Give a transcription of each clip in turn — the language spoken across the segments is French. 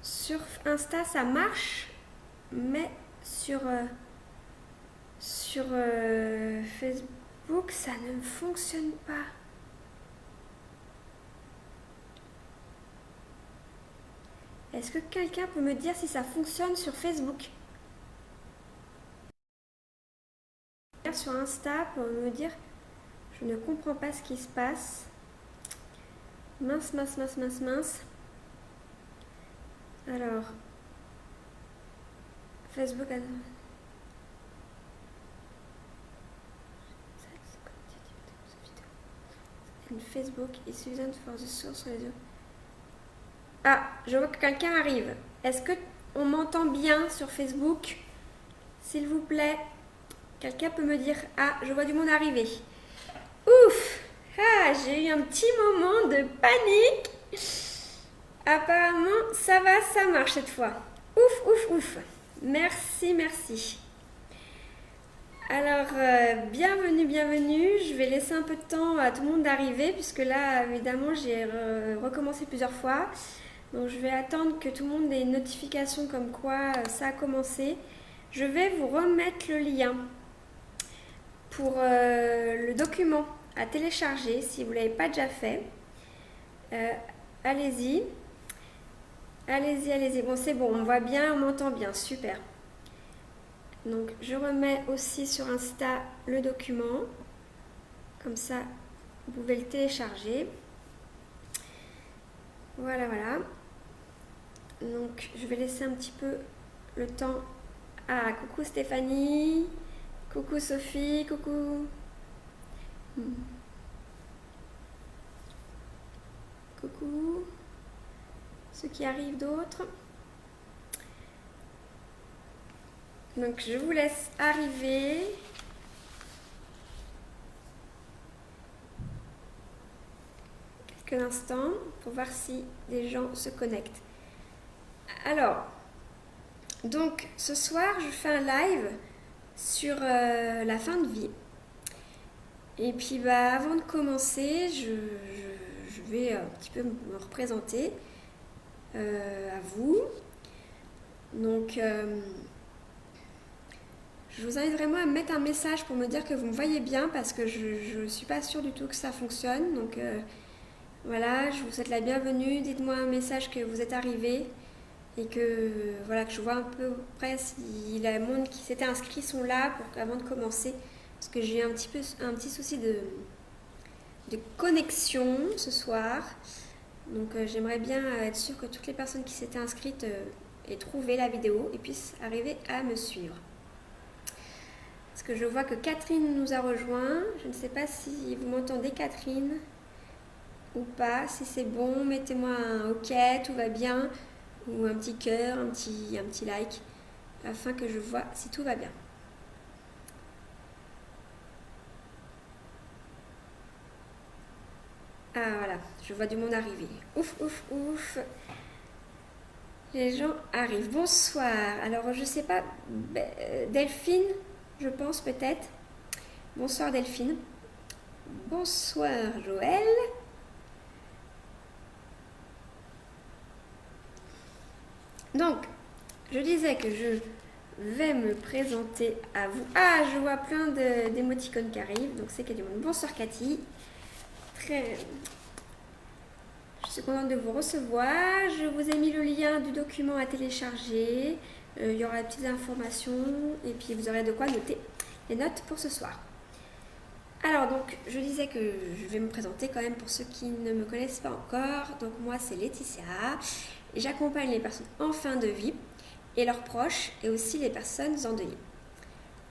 Sur Insta, ça marche, mais sur Facebook, ça ne fonctionne pas. Est-ce que quelqu'un peut me dire si ça fonctionne sur Facebook? Sur Insta pour me dire je ne comprends pas ce qui se passe. Mince, mince, mince, mince, mince. Alors, Facebook. Facebook is sufficient for the source radio. Ah, je vois que quelqu'un arrive. Est-ce que on m'entend bien sur Facebook? S'il vous plaît, quelqu'un peut me dire ah, je vois du monde arriver. Ouf! Ah, j'ai eu un petit moment de panique. Apparemment, ça va, ça marche cette fois. Ouf, ouf, ouf. Merci, merci. Alors, bienvenue, bienvenue. Je vais laisser un peu de temps à tout le monde d'arriver, puisque là, évidemment, j'ai recommencé plusieurs fois. Donc, je vais attendre que tout le monde ait une notification comme quoi ça a commencé. Je vais vous remettre le lien pour le document à télécharger si vous ne l'avez pas déjà fait. Allez-y. Allez-y, allez-y. Bon, c'est bon, on voit bien, on m'entend bien. Super. Donc, je remets aussi sur Insta le document. Comme ça, vous pouvez le télécharger. Voilà, voilà. Donc, je vais laisser un petit peu le temps. Ah, coucou Stéphanie. Coucou Sophie. Coucou. Coucou. Ceux qui arrivent d'autres. Donc, je vous laisse arriver. Quelques instants pour voir si des gens se connectent. Alors, donc ce soir, je fais un live sur la fin de vie. Et puis, avant de commencer, je vais un petit peu me représenter à vous. Donc, je vous invite vraiment à me mettre un message pour me dire que vous me voyez bien parce que je ne suis pas sûre du tout que ça fonctionne. Donc, voilà, je vous souhaite la bienvenue. Dites-moi un message que vous êtes arrivé et que, voilà, que je vois un peu près si les monde qui s'étaient inscrits sont là avant de commencer. Parce que j'ai un petit souci de connexion ce soir. Donc j'aimerais bien être sûre que toutes les personnes qui s'étaient inscrites aient trouvé la vidéo et puissent arriver à me suivre. Parce que je vois que Catherine nous a rejoint. Je ne sais pas si vous m'entendez, Catherine, ou pas. Si c'est bon, mettez-moi un OK, tout va bien, ou un petit cœur, un petit like, afin que je vois si tout va bien. Ah voilà, je vois du monde arriver. Ouf, ouf, ouf. Les gens arrivent. Bonsoir. Alors, je sais pas, Delphine, je pense peut-être. Bonsoir Delphine. Bonsoir Joël. Donc, je disais que je vais me présenter à vous. Ah, je vois plein d'émoticônes qui arrivent, donc c'est qu'il y a du monde. Bonsoir Cathy. Je suis contente de vous recevoir. Je vous ai mis le lien du document à télécharger. Il y aura des petites informations et puis vous aurez de quoi noter les notes pour ce soir. Alors donc, je disais que je vais me présenter quand même pour ceux qui ne me connaissent pas encore. Donc moi, c'est Laetitia et j'accompagne les personnes en fin de vie et leurs proches et aussi les personnes endeuillées.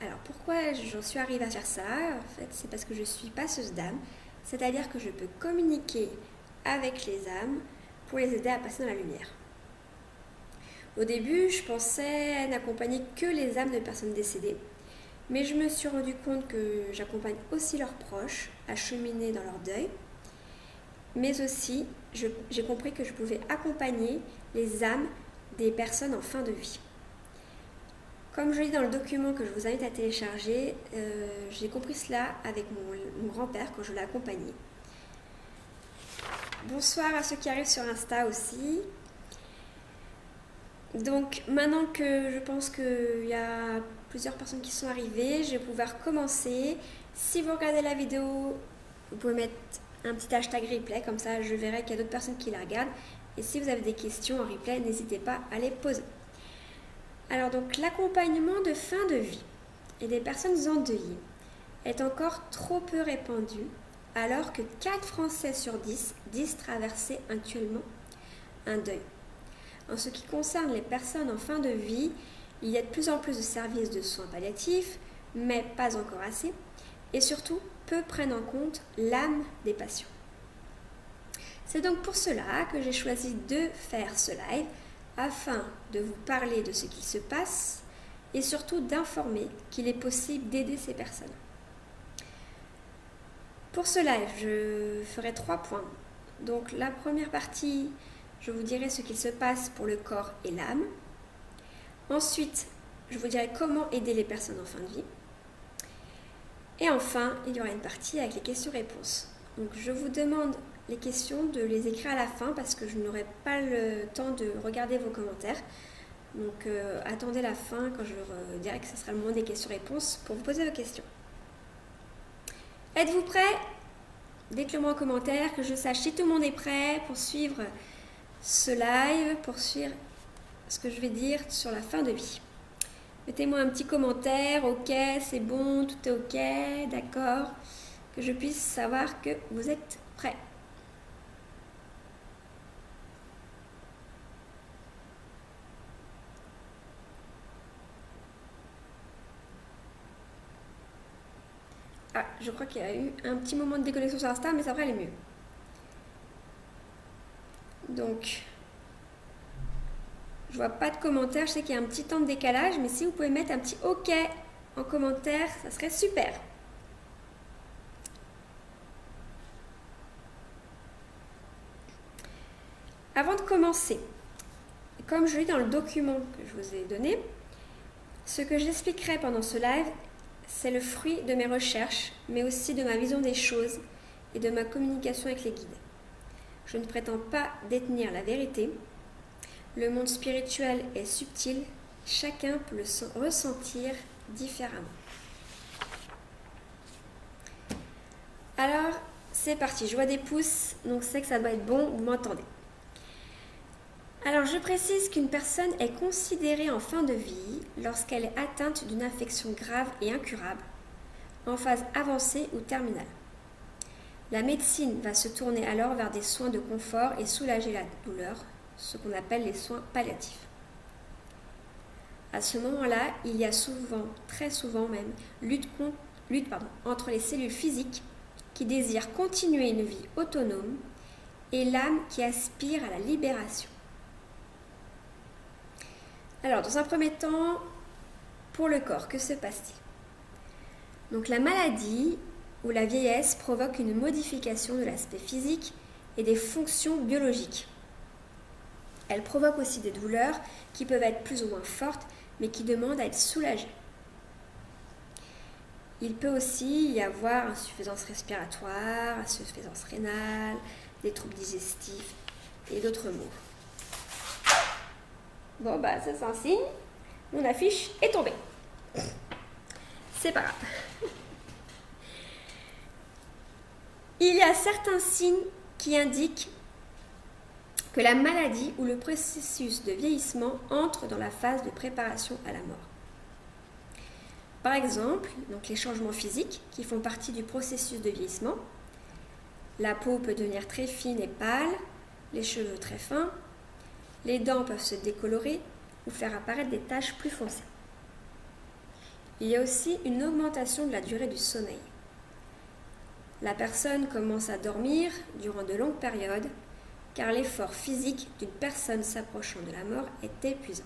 Alors pourquoi j'en suis arrivée à faire ça? En fait, c'est parce que je suis passeuse d'âme, c'est-à-dire que je peux communiquer avec les âmes pour les aider à passer dans la lumière. Au début, je pensais n'accompagner que les âmes de personnes décédées, mais je me suis rendu compte que j'accompagne aussi leurs proches à cheminer dans leur deuil, mais aussi j'ai compris que je pouvais accompagner les âmes des personnes en fin de vie. Comme je lis dans le document que je vous invite à télécharger, j'ai compris cela avec mon grand-père quand je l'ai accompagné. Bonsoir à ceux qui arrivent sur Insta aussi. Donc maintenant que je pense qu'il y a plusieurs personnes qui sont arrivées, je vais pouvoir commencer. Si vous regardez la vidéo, vous pouvez mettre un petit hashtag replay, comme ça je verrai qu'il y a d'autres personnes qui la regardent. Et si vous avez des questions en replay, n'hésitez pas à les poser. Alors donc l'accompagnement de fin de vie et des personnes endeuillées est encore trop peu répandu, alors que 4 Français sur 10 disent traverser actuellement un deuil. En ce qui concerne les personnes en fin de vie, il y a de plus en plus de services de soins palliatifs, mais pas encore assez, et surtout, peu prennent en compte l'âme des patients. C'est donc pour cela que j'ai choisi de faire ce live, afin de vous parler de ce qui se passe, et surtout d'informer qu'il est possible d'aider ces personnes. Pour ce live, je ferai 3 points. Donc la première partie, je vous dirai ce qu'il se passe pour le corps et l'âme. Ensuite, je vous dirai comment aider les personnes en fin de vie. Et enfin, il y aura une partie avec les questions-réponses. Donc je vous demande les questions de les écrire à la fin parce que je n'aurai pas le temps de regarder vos commentaires. Donc attendez la fin quand je dirai que ce sera le moment des questions-réponses pour vous poser vos questions. Êtes-vous prêts? Dites-le moi en commentaire que je sache si tout le monde est prêt pour suivre ce live, pour suivre ce que je vais dire sur la fin de vie. Mettez-moi un petit commentaire, ok, c'est bon, tout est ok, d'accord, que je puisse savoir que vous êtes prêts. Ah, je crois qu'il y a eu un petit moment de déconnexion sur Insta, mais ça devrait aller mieux. Donc, je vois pas de commentaires, je sais qu'il y a un petit temps de décalage, mais si vous pouvez mettre un petit OK en commentaire, ça serait super. Avant de commencer, comme je lis dans le document que je vous ai donné, ce que j'expliquerai pendant ce live, c'est le fruit de mes recherches, mais aussi de ma vision des choses et de ma communication avec les guides. Je ne prétends pas détenir la vérité. Le monde spirituel est subtil, chacun peut le ressentir différemment. Alors, c'est parti, je vois des pouces, donc c'est que ça doit être bon, vous m'entendez. Alors, je précise qu'une personne est considérée en fin de vie lorsqu'elle est atteinte d'une infection grave et incurable, en phase avancée ou terminale. La médecine va se tourner alors vers des soins de confort et soulager la douleur, ce qu'on appelle les soins palliatifs. À ce moment-là, il y a souvent, très souvent même, lutte entre les cellules physiques qui désirent continuer une vie autonome et l'âme qui aspire à la libération. Alors, dans un premier temps, pour le corps, que se passe-t-il? Donc, la maladie ou la vieillesse provoque une modification de l'aspect physique et des fonctions biologiques. Elle provoque aussi des douleurs qui peuvent être plus ou moins fortes, mais qui demandent à être soulagées. Il peut aussi y avoir insuffisance respiratoire, insuffisance rénale, des troubles digestifs et d'autres maux. Bon, bah ça c'est un signe. Mon affiche est tombée. C'est pas grave. Il y a certains signes qui indiquent que la maladie ou le processus de vieillissement entre dans la phase de préparation à la mort. Par exemple, donc les changements physiques qui font partie du processus de vieillissement. La peau peut devenir très fine et pâle, les cheveux très fins, les dents peuvent se décolorer ou faire apparaître des taches plus foncées. Il y a aussi une augmentation de la durée du sommeil. La personne commence à dormir durant de longues périodes car l'effort physique d'une personne s'approchant de la mort est épuisant.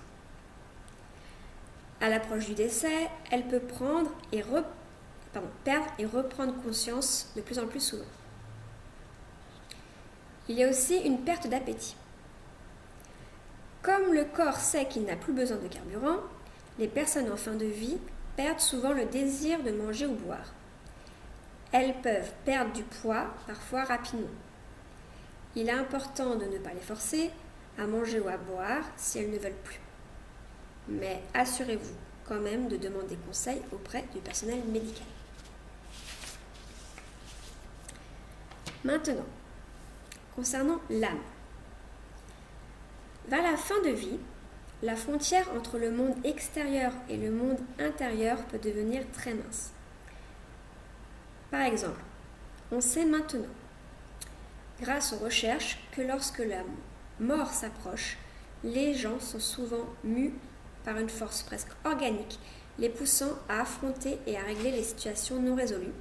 À l'approche du décès, elle peut perdre et reprendre conscience de plus en plus souvent. Il y a aussi une perte d'appétit. Comme le corps sait qu'il n'a plus besoin de carburant, les personnes en fin de vie perdent souvent le désir de manger ou boire. Elles peuvent perdre du poids, parfois rapidement. Il est important de ne pas les forcer à manger ou à boire si elles ne veulent plus. mais assurez-vous quand même de demander conseil auprès du personnel médical. Maintenant, concernant l'âme. Vers la fin de vie, la frontière entre le monde extérieur et le monde intérieur peut devenir très mince. Par exemple, on sait maintenant, grâce aux recherches, que lorsque la mort s'approche, les gens sont souvent mus par une force presque organique, les poussant à affronter et à régler les situations non résolues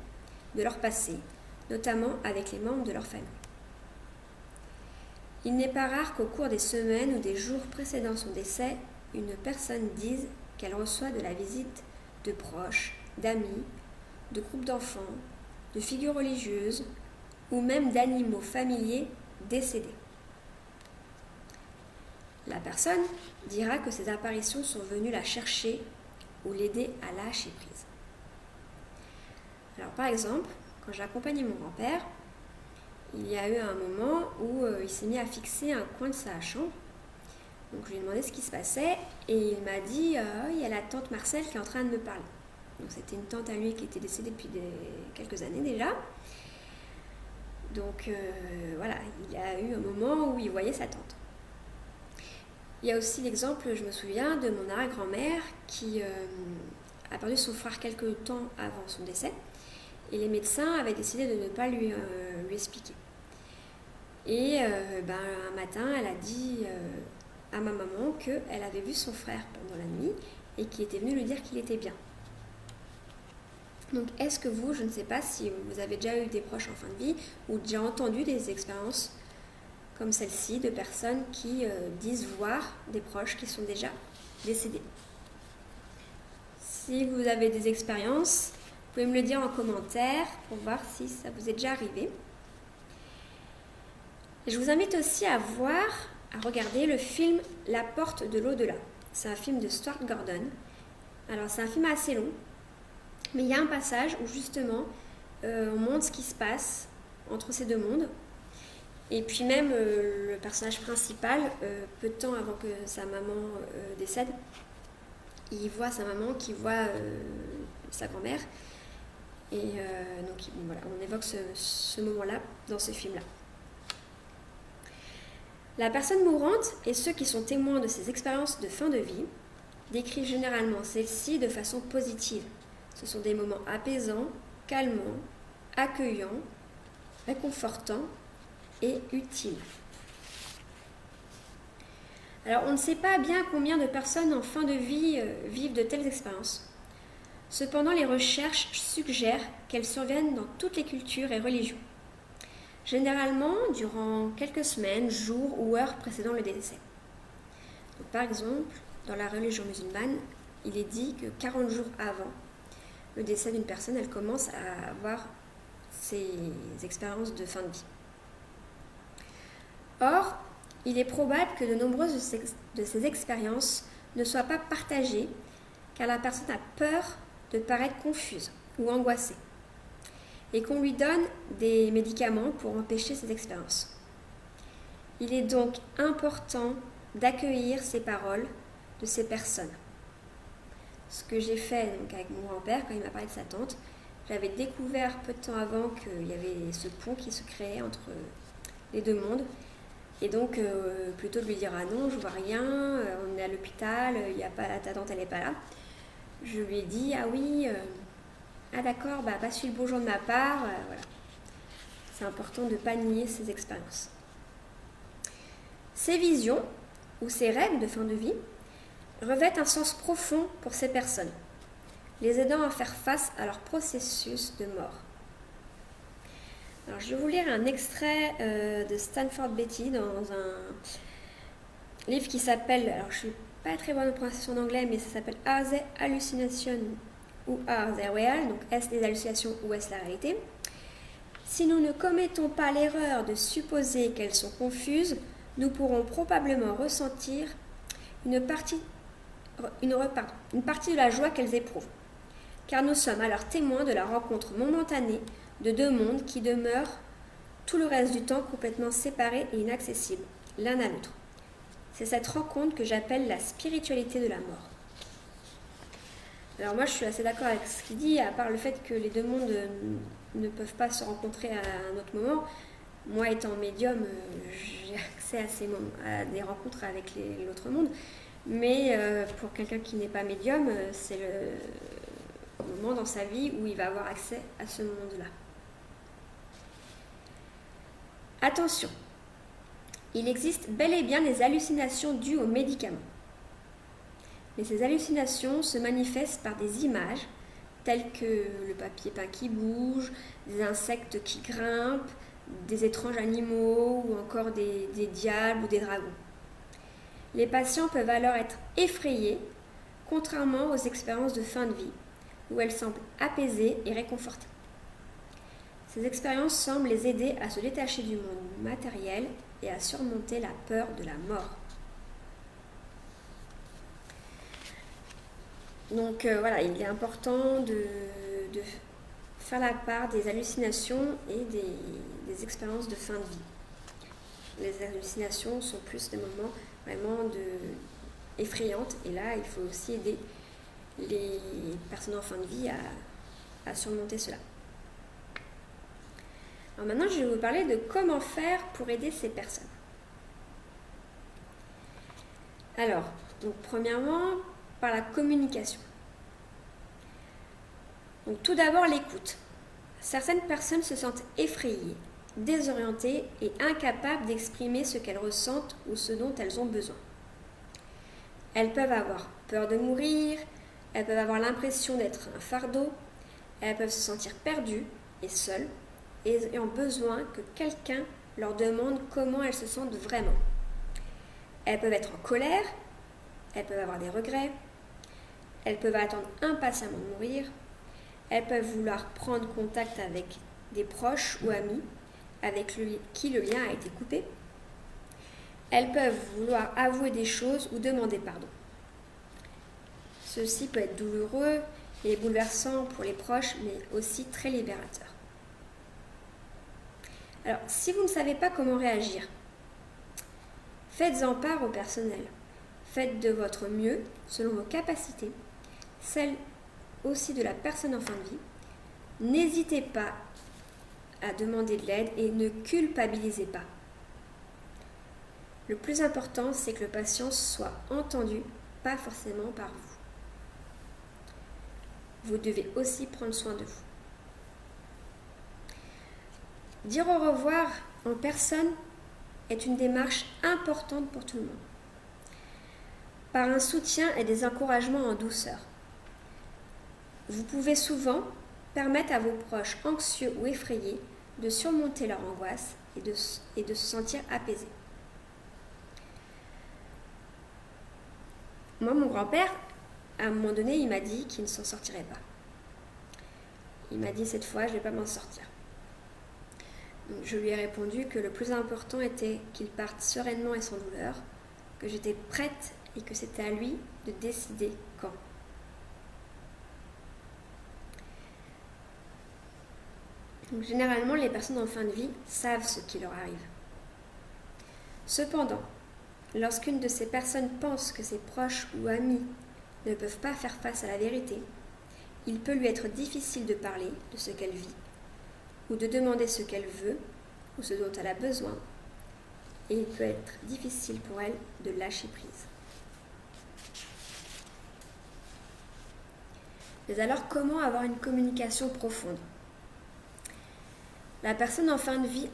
de leur passé, notamment avec les membres de leur famille. Il n'est pas rare qu'au cours des semaines ou des jours précédant son décès, une personne dise qu'elle reçoit de la visite de proches, d'amis, de groupes d'enfants, de figures religieuses ou même d'animaux familiers décédés. La personne dira que ces apparitions sont venues la chercher ou l'aider à lâcher prise. Alors par exemple, quand j'accompagnais mon grand-père, il y a eu un moment où il s'est mis à fixer un coin de sa chambre. Donc je lui ai demandé ce qui se passait et il m'a dit il y a la tante Marcel qui est en train de me parler. Donc c'était une tante à lui qui était décédée depuis quelques années déjà. Donc voilà, il y a eu un moment où il voyait sa tante. Il y a aussi l'exemple, je me souviens, de mon arrière-grand-mère qui a perdu son frère quelques temps avant son décès. Et les médecins avaient décidé de ne pas lui expliquer. Et un matin, elle a dit à ma maman qu'elle avait vu son frère pendant la nuit et qu'il était venu lui dire qu'il était bien. Donc est-ce que vous, je ne sais pas si vous avez déjà eu des proches en fin de vie ou déjà entendu des expériences comme celle-ci de personnes qui disent voir des proches qui sont déjà décédés. Si vous avez des expériences, vous pouvez me le dire en commentaire pour voir si ça vous est déjà arrivé. Et je vous invite aussi à regarder le film La Porte de l'au-delà. C'est un film de Stuart Gordon. Alors c'est un film assez long, mais il y a un passage où justement on montre ce qui se passe entre ces deux mondes. Et puis même le personnage principal, peu de temps avant que sa maman décède, il voit sa maman qui voit sa grand-mère. Et donc voilà, on évoque ce moment-là dans ce film-là. La personne mourante et ceux qui sont témoins de ces expériences de fin de vie décrivent généralement celles-ci de façon positive. Ce sont des moments apaisants, calmants, accueillants, réconfortants et utiles. Alors on ne sait pas bien combien de personnes en fin de vie vivent de telles expériences. Cependant, les recherches suggèrent qu'elles surviennent dans toutes les cultures et religions. Généralement, durant quelques semaines, jours ou heures précédant le décès. Donc, par exemple, dans la religion musulmane, il est dit que 40 jours avant le décès d'une personne, elle commence à avoir ces expériences de fin de vie. Or, il est probable que de nombreuses de ces expériences ne soient pas partagées car la personne a peur de paraître confuse ou angoissée et qu'on lui donne des médicaments pour empêcher ces expériences. Il est donc important d'accueillir ces paroles de ces personnes. Ce que j'ai fait donc, avec mon grand-père quand il m'a parlé de sa tante, j'avais découvert peu de temps avant qu'il y avait ce pont qui se créait entre les deux mondes. Et donc, plutôt de lui dire « Ah non, je vois rien, on est à l'hôpital, ta tante elle n'est pas là », je lui ai dit « Ah oui, ah d'accord, passe le bonjour de ma part. » Voilà. C'est important de ne pas nier ces expériences. Ces visions, ou ces rêves de fin de vie, revêtent un sens profond pour ces personnes, les aidant à faire face à leur processus de mort. Alors, je vais vous lire un extrait de Stanford Beatty dans un livre qui s'appelle, alors je ne suis pas très bonne en prononciation d'anglais, mais ça s'appelle Are They Hallucinations ou Are They Real? Donc est-ce des hallucinations ou est-ce la réalité? Si nous ne commettons pas l'erreur de supposer qu'elles sont confuses, nous pourrons probablement ressentir une partie de la joie qu'elles éprouvent, car nous sommes alors témoins de la rencontre momentanée de deux mondes qui demeurent tout le reste du temps complètement séparés et inaccessibles l'un à l'autre. C'est cette rencontre que j'appelle la spiritualité de la mort. Alors moi je suis assez d'accord avec ce qu'il dit, à part le fait que les deux mondes ne peuvent pas se rencontrer à un autre moment. Moi étant médium, j'ai accès à des rencontres avec l'autre monde. Mais pour quelqu'un qui n'est pas médium, c'est le moment dans sa vie où il va avoir accès à ce monde-là. Attention, il existe bel et bien des hallucinations dues aux médicaments. Mais ces hallucinations se manifestent par des images telles que le papier peint qui bouge, des insectes qui grimpent, des étranges animaux ou encore des diables ou des dragons. Les patients peuvent alors être effrayés, contrairement aux expériences de fin de vie, où elles semblent apaisées et réconfortées. Ces expériences semblent les aider à se détacher du monde matériel et à surmonter la peur de la mort. Donc voilà, il est important de faire la part des hallucinations et des expériences de fin de vie. Les hallucinations sont plus des moments vraiment effrayantes, et là il faut aussi aider les personnes en fin de vie à surmonter cela. Alors maintenant je vais vous parler de comment faire pour aider ces personnes. Alors, donc premièrement, par la communication. Donc tout d'abord l'écoute. Certaines personnes se sentent effrayées, désorientées et incapables d'exprimer ce qu'elles ressentent ou ce dont elles ont besoin. Elles peuvent avoir peur de mourir, elles peuvent avoir l'impression d'être un fardeau, elles peuvent se sentir perdues et seules et ayant besoin que quelqu'un leur demande comment elles se sentent vraiment. Elles peuvent être en colère, elles peuvent avoir des regrets, elles peuvent attendre impatiemment de mourir, elles peuvent vouloir prendre contact avec des proches ou amis avec qui le lien a été coupé. Elles peuvent vouloir avouer des choses ou demander pardon. Ceci peut être douloureux et bouleversant pour les proches, mais aussi très libérateur. Alors, si vous ne savez pas comment réagir, faites-en part au personnel. Faites de votre mieux selon vos capacités, celles aussi de la personne en fin de vie. N'hésitez pas à demander de l'aide et ne culpabilisez pas. Le plus important, c'est que le patient soit entendu, pas forcément par vous. Vous devez aussi prendre soin de vous. Dire au revoir en personne est une démarche importante pour tout le monde. Par un soutien et des encouragements en douceur. Vous pouvez souvent permettre à vos proches anxieux ou effrayés de surmonter leur angoisse et de se sentir apaisés. Moi, mon grand-père, à un moment donné, il m'a dit qu'il ne s'en sortirait pas. Il m'a dit cette fois, je ne vais pas m'en sortir. Donc, je lui ai répondu que le plus important était qu'il parte sereinement et sans douleur, que j'étais prête et que c'était à lui de décider quand. Donc, généralement, les personnes en fin de vie savent ce qui leur arrive. Cependant, lorsqu'une de ces personnes pense que ses proches ou amis ne peuvent pas faire face à la vérité, il peut lui être difficile de parler de ce qu'elle vit, ou de demander ce qu'elle veut, ou ce dont elle a besoin, et il peut être difficile pour elle de lâcher prise. Mais alors, comment avoir une communication profonde ? La personne en fin de vie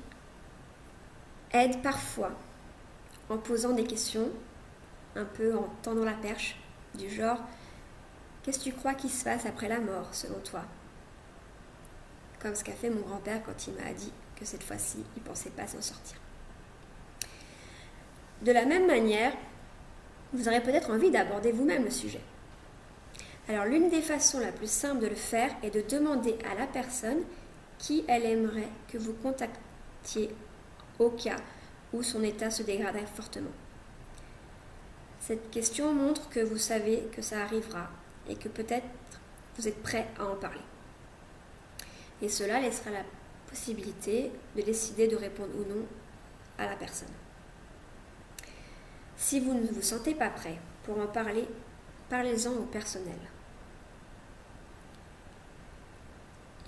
aide parfois en posant des questions, un peu en tendant la perche, du genre « Qu'est-ce que tu crois qui se passe après la mort, selon toi ?» Comme ce qu'a fait mon grand-père quand il m'a dit que cette fois-ci, il ne pensait pas s'en sortir. De la même manière, vous aurez peut-être envie d'aborder vous-même le sujet. Alors, l'une des façons la plus simple de le faire est de demander à la personne qui elle aimerait que vous contactiez au cas où son état se dégraderait fortement. Cette question montre que vous savez que ça arrivera et que peut-être vous êtes prêt à en parler. Et cela laissera la possibilité de décider de répondre ou non à la personne. Si vous ne vous sentez pas prêt pour en parler, parlez-en au personnel.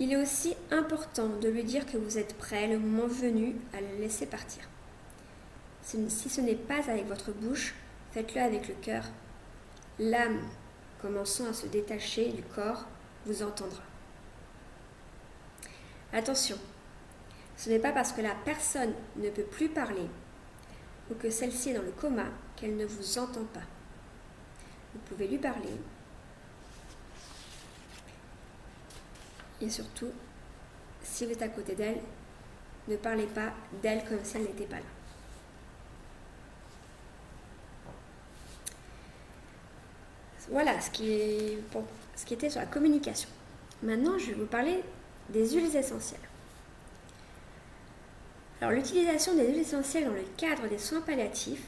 Il est aussi important de lui dire que vous êtes prêt le moment venu à le laisser partir. Si ce n'est pas avec votre bouche, faites-le avec le cœur. L'âme, commençant à se détacher du corps, vous entendra. Attention, ce n'est pas parce que la personne ne peut plus parler ou que celle-ci est dans le coma qu'elle ne vous entend pas. Vous pouvez lui parler et surtout, si vous êtes à côté d'elle, ne parlez pas d'elle comme si elle n'était pas là. Voilà ce qui était sur la communication. Maintenant, je vais vous parler des huiles essentielles. Alors, l'utilisation des huiles essentielles dans le cadre des soins palliatifs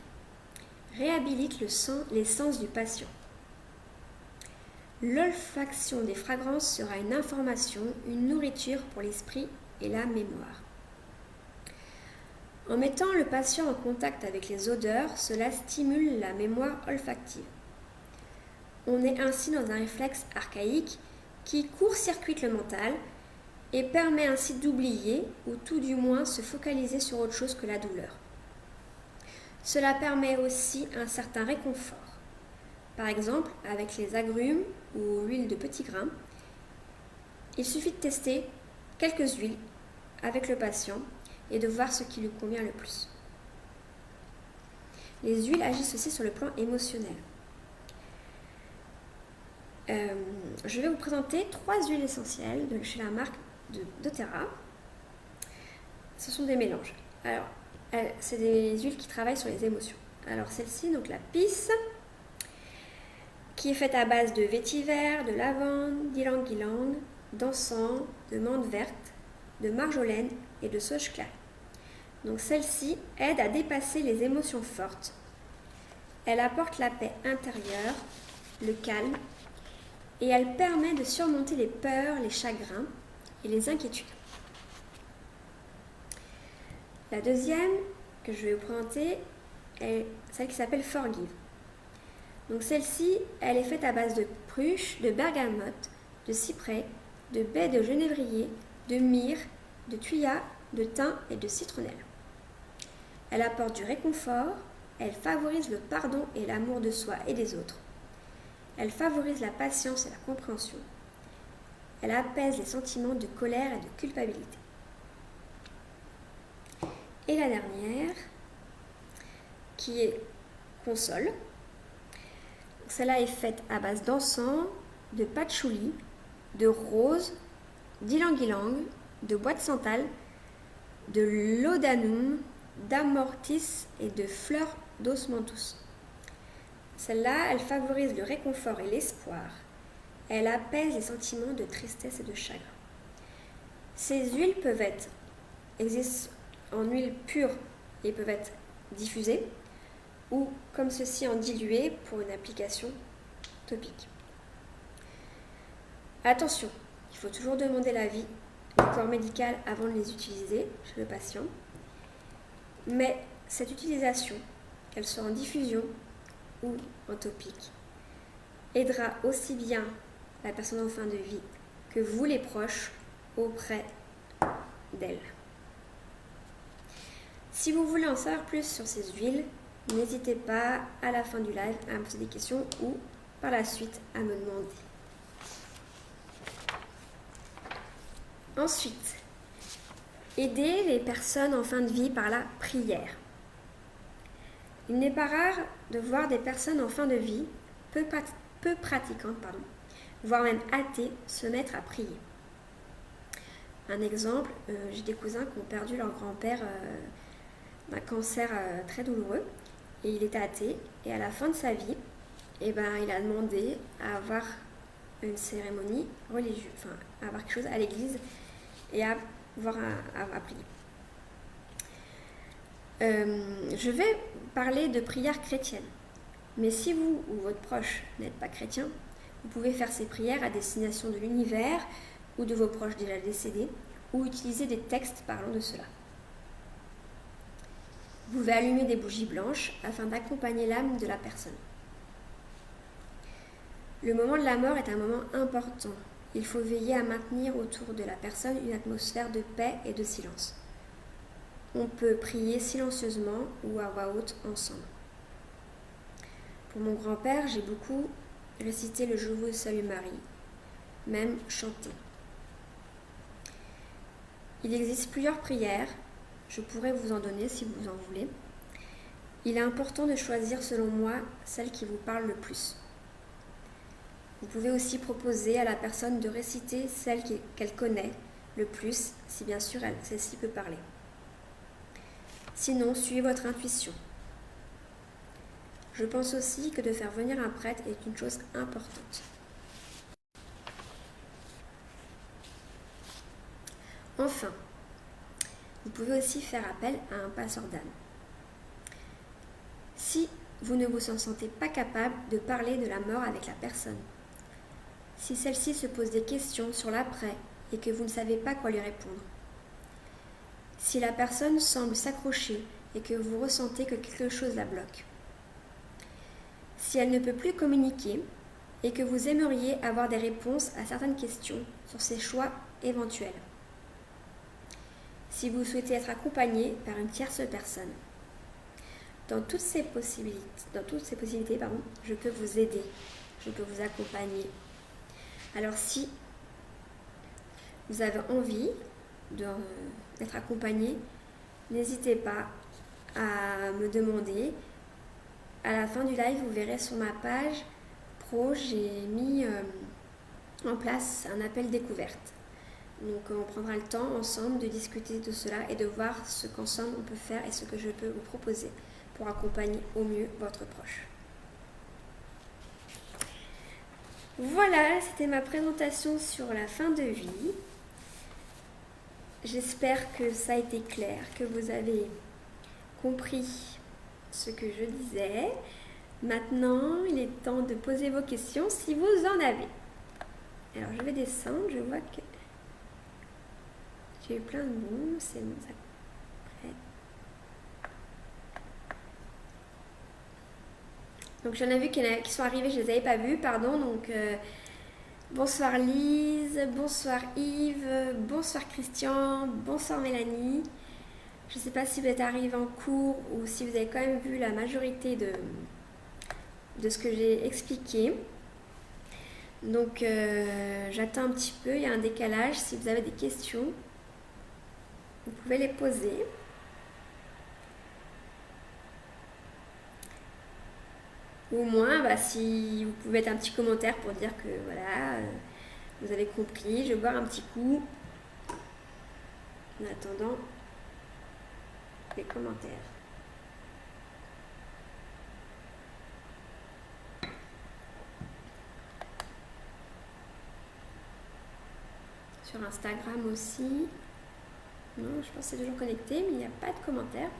réhabilite les sens du patient. L'olfaction des fragrances sera une information, une nourriture pour l'esprit et la mémoire. En mettant le patient en contact avec les odeurs, cela stimule la mémoire olfactive. On est ainsi dans un réflexe archaïque qui court-circuite le mental et permet ainsi d'oublier ou tout du moins se focaliser sur autre chose que la douleur. Cela permet aussi un certain réconfort. Par exemple, avec les agrumes ou l'huile de petits grains, il suffit de tester quelques huiles avec le patient et de voir ce qui lui convient le plus. Les huiles agissent aussi sur le plan émotionnel. Je vais vous présenter 3 huiles essentielles de chez la marque de doTERRA. Ce sont des mélanges. Alors, c'est des huiles qui travaillent sur les émotions. Alors celle-ci, donc la pisse, qui est faite à base de vétiver, de lavande, d'ylang-ylang, d'encens, de menthe verte, de marjolaine et de sauge claire. Donc celle-ci aide à dépasser les émotions fortes. Elle apporte la paix intérieure, le calme, et elle permet de surmonter les peurs, les chagrins et les inquiétudes. La deuxième que je vais vous présenter est celle qui s'appelle Forgive. Donc celle-ci, elle est faite à base de pruche, de bergamote, de cyprès, de baies de genévrier, de myrrhe, de thuya, de thym et de citronnelle. Elle apporte du réconfort, elle favorise le pardon et l'amour de soi et des autres. Elle favorise la patience et la compréhension. Elle apaise les sentiments de colère et de culpabilité. Et la dernière, qui est Console. Celle-là est faite à base d'encens, de patchouli, de rose, d'ylang-ylang, de bois de santal, de laudanum, d'amortis et de fleurs d'osmanthus. Celle-là, elle favorise le réconfort et l'espoir. Elle apaise les sentiments de tristesse et de chagrin. Ces huiles existent en huile pure et peuvent être diffusées ou comme ceci en dilué pour une application topique. Attention, il faut toujours demander l'avis du corps médical avant de les utiliser chez le patient. Mais cette utilisation, qu'elle soit en diffusion ou en topique, aidera aussi bien la personne en fin de vie que vous les proches auprès d'elle. Si vous voulez en savoir plus sur ces huiles, n'hésitez pas à la fin du live à me poser des questions ou par la suite à me demander. Ensuite, aider les personnes en fin de vie par la prière. Il n'est pas rare de voir des personnes en fin de vie, peu pratiquantes, voire même athées, se mettre à prier. Un exemple, j'ai des cousins qui ont perdu leur grand-père d'un cancer très douloureux et il était athée et à la fin de sa vie, il a demandé à avoir une cérémonie religieuse, à avoir quelque chose à l'église et à prier. Je vais parler de prière chrétienne. Mais si vous ou votre proche n'êtes pas chrétien, vous pouvez faire ces prières à destination de l'univers ou de vos proches déjà décédés ou utiliser des textes parlant de cela. Vous pouvez allumer des bougies blanches afin d'accompagner l'âme de la personne. Le moment de la mort est un moment important il faut veiller à maintenir autour de la personne une atmosphère de paix et de silence. On peut prier silencieusement ou à voix haute ensemble. Pour mon grand-père, j'ai beaucoup récité le Je vous salue Marie, même chanté. Il existe plusieurs prières, je pourrais vous en donner si vous en voulez. Il est important de choisir selon moi celle qui vous parle le plus. Vous pouvez aussi proposer à la personne de réciter celle qu'elle connaît le plus, si bien sûr celle-ci peut parler. Sinon, suivez votre intuition. Je pense aussi que de faire venir un prêtre est une chose importante. Enfin, vous pouvez aussi faire appel à un passeur d'âme. Si vous ne vous en sentez pas capable de parler de la mort avec la personne, si celle-ci se pose des questions sur l'après et que vous ne savez pas quoi lui répondre, si la personne semble s'accrocher et que vous ressentez que quelque chose la bloque, si elle ne peut plus communiquer et que vous aimeriez avoir des réponses à certaines questions sur ses choix éventuels, si vous souhaitez être accompagné par une tierce personne, dans toutes ces possibilités, je peux vous aider, je peux vous accompagner. Alors si vous avez envie d'être accompagné, n'hésitez pas à me demander. À la fin du live, vous verrez sur ma page pro, j'ai mis en place un appel découverte. Donc on prendra le temps ensemble de discuter de cela et de voir ce qu'ensemble on peut faire et ce que je peux vous proposer pour accompagner au mieux votre proche. Voilà, c'était ma présentation sur la fin de vie. J'espère que ça a été clair, que vous avez compris ce que je disais. Maintenant, il est temps de poser vos questions si vous en avez. Alors, je vais descendre, je vois que j'ai eu plein de bons, c'est bon, ça prête. Donc, j'en ai vu qui sont arrivés, je ne les avais pas vus, pardon. Donc, bonsoir Lise, bonsoir Yves, bonsoir Christian, bonsoir Mélanie. Je ne sais pas si vous êtes arrivés en cours ou si vous avez quand même vu la majorité de ce que j'ai expliqué. Donc j'attends un petit peu, il y a un décalage. Si vous avez des questions, vous pouvez les poser. Ou au moins, si vous pouvez mettre un petit commentaire pour dire que voilà, vous avez compris. Je vais boire un petit coup en attendant les commentaires. Sur Instagram aussi. Non, je pense que c'est toujours connecté, mais il n'y a pas de commentaires.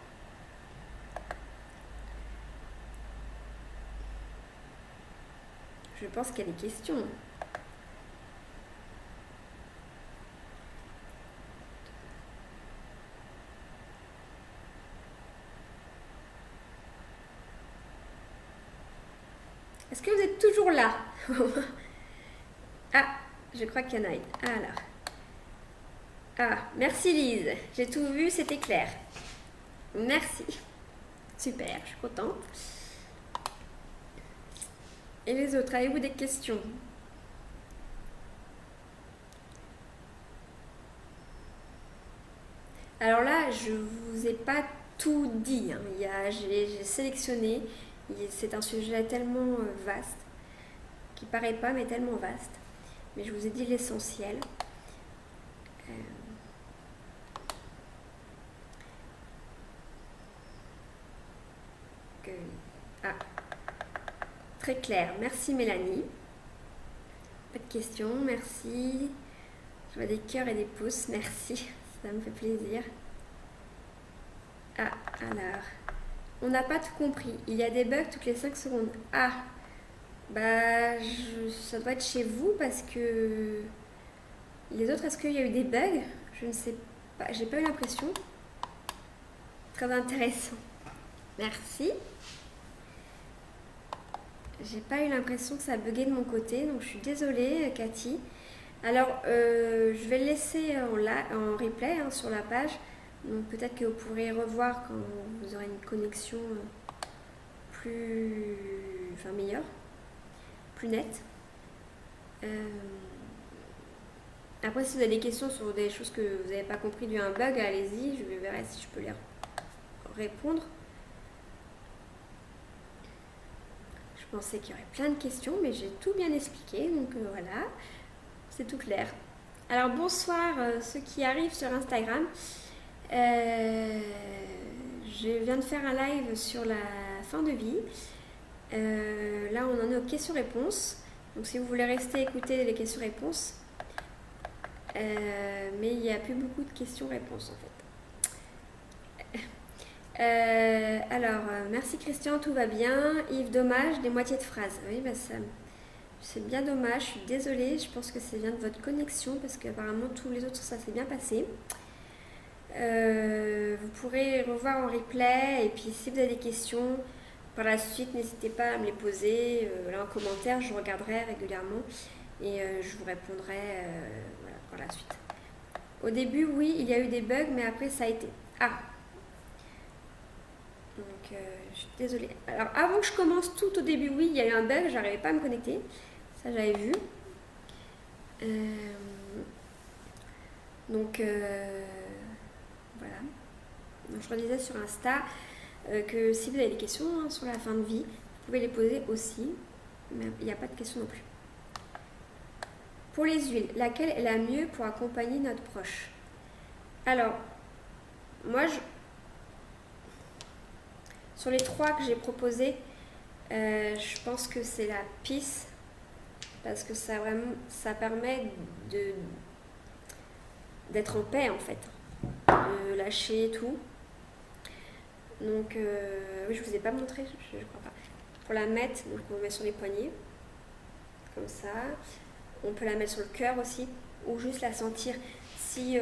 Je pense qu'il y a des questions. Est-ce que vous êtes toujours là? Ah, je crois qu'il y en a une. Alors. Ah, merci Lise. J'ai tout vu, c'était clair. Merci. Super, je suis contente. Et les autres, avez-vous des questions? Alors là, je vous ai pas tout dit. J'ai sélectionné. C'est un sujet tellement vaste, qui paraît pas, mais tellement vaste. Mais je vous ai dit l'essentiel. Très clair. Merci Mélanie. Pas de questions, merci. Je vois des cœurs et des pouces, merci. Ça me fait plaisir. Ah, alors. On n'a pas tout compris. Il y a des bugs toutes les 5 secondes. Ah, ça doit être chez vous parce que les autres, est-ce qu'il y a eu des bugs? Je ne sais pas, j'ai pas eu l'impression. Très intéressant. Merci. J'ai pas eu l'impression que ça a bugué de mon côté, donc je suis désolée, Cathy. Alors, je vais le laisser en replay sur la page. Donc peut-être que vous pourrez revoir quand vous aurez une connexion meilleure, plus nette. Après, si vous avez des questions sur des choses que vous n'avez pas compris du un bug, allez-y, je verrai si je peux les répondre. Je pensais qu'il y aurait plein de questions, mais j'ai tout bien expliqué, donc voilà, c'est tout clair. Alors bonsoir ceux qui arrivent sur Instagram. Je viens de faire un live sur la fin de vie. Là, on en est aux questions-réponses. Donc si vous voulez rester écouter les questions-réponses, mais il n'y a plus beaucoup de questions-réponses en fait. Merci Christian, tout va bien. Yves, dommage, des moitiés de phrases. Oui, c'est bien dommage, je suis désolée. Je pense que c'est bien de votre connexion parce qu'apparemment tous les autres ça s'est bien passé. Vous pourrez revoir en replay et puis si vous avez des questions par la suite, n'hésitez pas à me les poser là en commentaire, je regarderai régulièrement et je vous répondrai par la suite. Au début, oui, il y a eu des bugs, mais après ça a été... Donc, je suis désolée. Alors, avant que je commence tout au début, oui, il y a eu un bug, j'arrivais pas à me connecter. Ça, j'avais vu. Donc, voilà. Donc, je redisais sur Insta que si vous avez des questions sur la fin de vie, vous pouvez les poser aussi. Mais il n'y a pas de questions non plus. Pour les huiles, laquelle est la mieux pour accompagner notre proche? Alors, moi, sur les 3 que j'ai proposés, je pense que c'est la pisse parce que ça permet d'être en paix en fait, de lâcher tout. Donc, oui, je vous ai pas montré, je crois pas. Pour la mettre, donc on met sur les poignets, comme ça. On peut la mettre sur le cœur aussi, ou juste la sentir. Si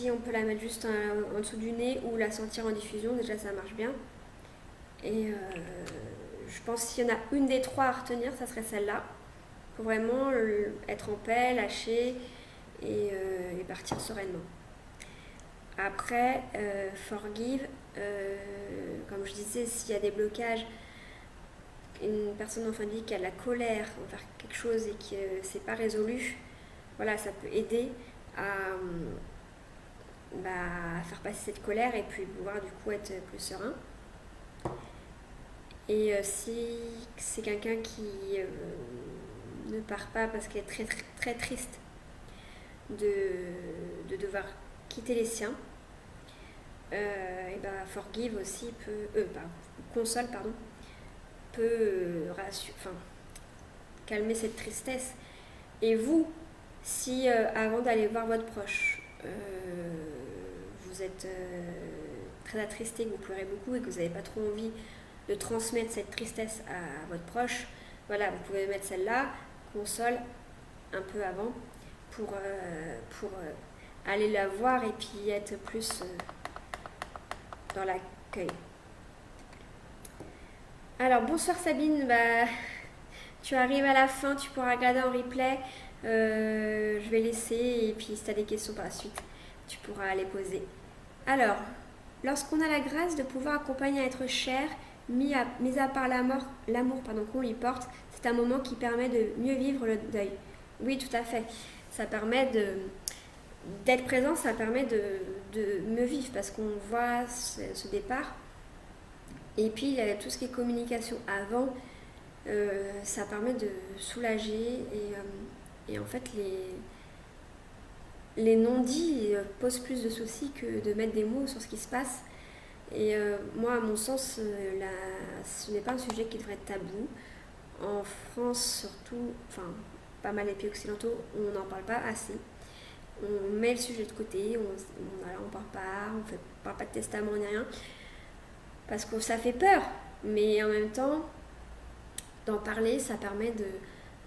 on peut la mettre juste en dessous du nez ou la sentir en diffusion, déjà ça marche bien. Et je pense qu'il y en a une des 3 à retenir, ça serait celle-là. Pour vraiment être en paix, lâcher et partir sereinement. Après, forgive, comme je disais, s'il y a des blocages, une personne en fin de vie qui a de la colère envers quelque chose et que c'est pas résolu, voilà, ça peut aider à faire passer cette colère et puis pouvoir du coup être plus serein. Et si c'est quelqu'un qui ne part pas parce qu'elle est très, très, très triste de devoir quitter les siens, forgive aussi console peut calmer cette tristesse. Et vous, si avant d'aller voir votre proche, vous êtes très attristé, que vous pleurez beaucoup et que vous n'avez pas trop envie de transmettre cette tristesse à votre proche, voilà, vous pouvez mettre celle-là, console, un peu avant, pour aller la voir et puis être plus dans l'accueil. Alors, bonsoir Sabine, tu arrives à la fin, tu pourras regarder en replay. Je vais laisser et puis si tu as des questions par la suite, tu pourras les poser. Alors, lorsqu'on a la grâce de pouvoir accompagner un être cher, mis à part l'amour qu'on lui porte, c'est un moment qui permet de mieux vivre le deuil. Oui, tout à fait. Ça permet d'être présent, ça permet de mieux vivre parce qu'on voit ce départ. Et puis, il y a tout ce qui est communication avant, ça permet de soulager et en fait, les non-dits posent plus de soucis que de mettre des mots sur ce qui se passe. Et moi, à mon sens, ce n'est pas un sujet qui devrait être tabou. En France, surtout, pas mal les pays occidentaux, on n'en parle pas assez. On met le sujet de côté, on parle pas, parle pas de testament ni rien, parce que ça fait peur. Mais en même temps, d'en parler, ça permet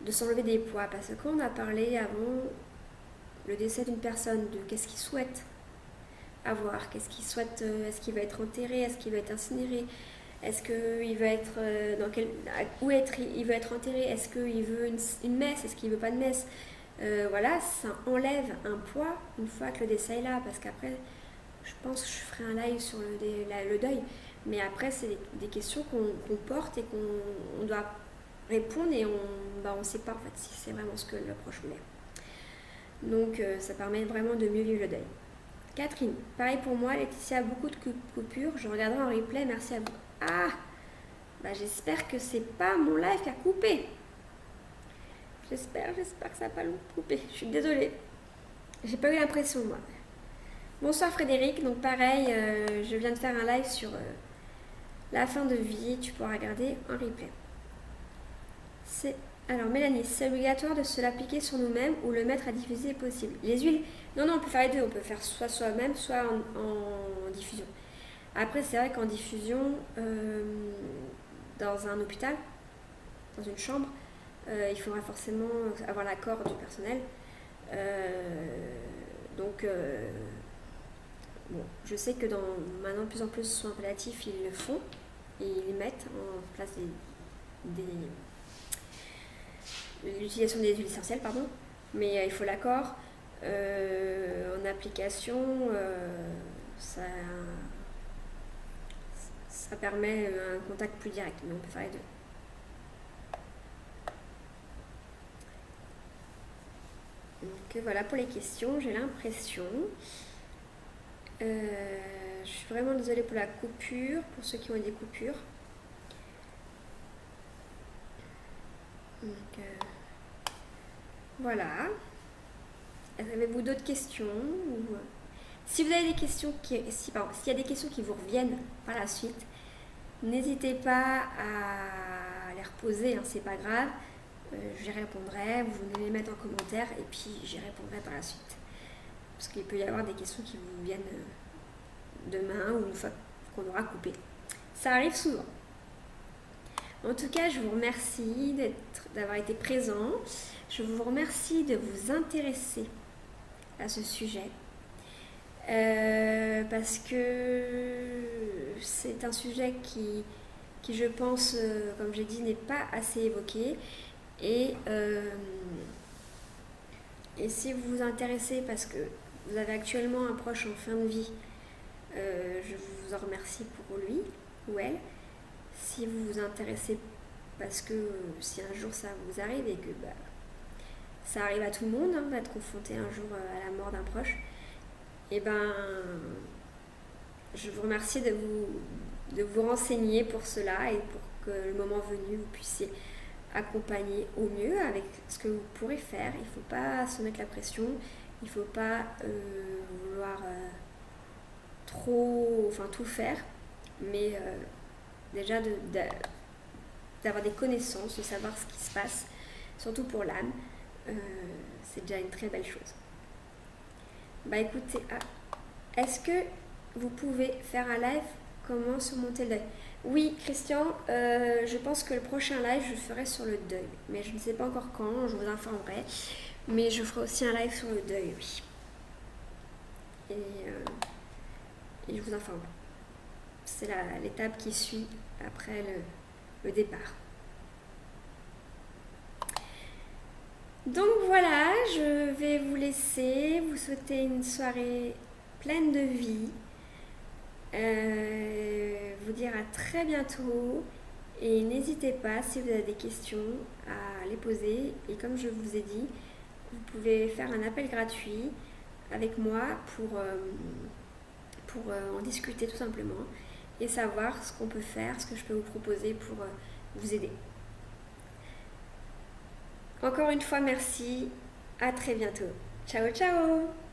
de s'enlever des poids. Parce que quand on a parlé avant le décès d'une personne, de qu'est-ce qu'il souhaite avoir, qu'est-ce qu'il souhaite, est-ce qu'il va être enterré, est-ce qu'il va être incinéré, Est-ce qu'il veut être il veut être enterré? Est-ce qu'il veut une messe? Est-ce qu'il veut pas de messe? Voilà, ça enlève un poids une fois que le décès est là, parce qu'après, je pense que je ferai un live sur le deuil, mais après, c'est des questions qu'on porte et qu'on doit répondre, et on sait pas en fait si c'est vraiment ce que le proche voulait. Donc ça permet vraiment de mieux vivre le deuil. Catherine, pareil pour moi, Laetitia a beaucoup de coupures, je regarderai en replay, merci à vous. Ah, j'espère que c'est pas mon live qui a coupé. J'espère que ça n'a pas coupé. Je suis désolée. J'ai pas eu l'impression, moi. Bonsoir Frédéric, donc pareil, je viens de faire un live sur la fin de vie, tu pourras regarder en replay. Alors Mélanie, c'est obligatoire de se l'appliquer sur nous-mêmes ou le mettre à diffuser est possible? Les huiles, non, on peut faire les deux, on peut faire soit soi-même, soit en diffusion. Après, c'est vrai qu'en diffusion, dans un hôpital, dans une chambre, il faudra forcément avoir l'accord du personnel. Bon, je sais que maintenant, de plus en plus, soins palliatifs, ils le font et ils mettent en place l'utilisation des huiles essentielles, pardon, mais il faut l'accord. En application, ça permet un contact plus direct, mais on peut faire les deux. Donc voilà pour les questions, j'ai l'impression. Je suis vraiment désolée pour la coupure, pour ceux qui ont eu des coupures. Donc voilà. Avez-vous d'autres questions Si vous avez des questions s'il y a des questions qui vous reviennent par la suite, n'hésitez pas à les reposer, hein, c'est pas grave. J'y répondrai, vous venez les mettre en commentaire et puis j'y répondrai par la suite. Parce qu'il peut y avoir des questions qui vous viennent demain ou une fois qu'on aura coupé. Ça arrive souvent. En tout cas, je vous remercie d'avoir été présent. Je vous remercie de vous intéresser à ce sujet. Parce que c'est un sujet qui je pense, comme j'ai dit, n'est pas assez évoqué. Et si vous vous intéressez parce que vous avez actuellement un proche en fin de vie, je vous en remercie pour lui ou elle. Si vous vous intéressez parce que si un jour ça vous arrive et que ça arrive à tout le monde, hein, d'être confronté un jour à la mort d'un proche, et je vous remercie de vous renseigner pour cela et pour que le moment venu vous puissiez accompagner au mieux avec ce que vous pourrez faire. Il ne faut pas se mettre la pression, il ne faut pas vouloir tout faire, mais déjà d'avoir des connaissances, de savoir ce qui se passe, surtout pour l'âme, c'est déjà une très belle chose. Écoutez, est-ce que vous pouvez faire un live comment surmonter le deuil? Oui, Christian, je pense que le prochain live, je le ferai sur le deuil. Mais je ne sais pas encore quand, je vous informerai. Mais je ferai aussi un live sur le deuil, oui. Et je vous informerai. C'est l'étape qui suit après le départ. Donc voilà, je vais vous laisser, vous souhaiter une soirée pleine de vie. Vous dire à très bientôt et n'hésitez pas si vous avez des questions à les poser, et comme je vous ai dit, vous pouvez faire un appel gratuit avec moi pour en discuter tout simplement et savoir ce qu'on peut faire, ce que je peux vous proposer pour vous aider. Encore une fois, merci, à très bientôt. Ciao, ciao!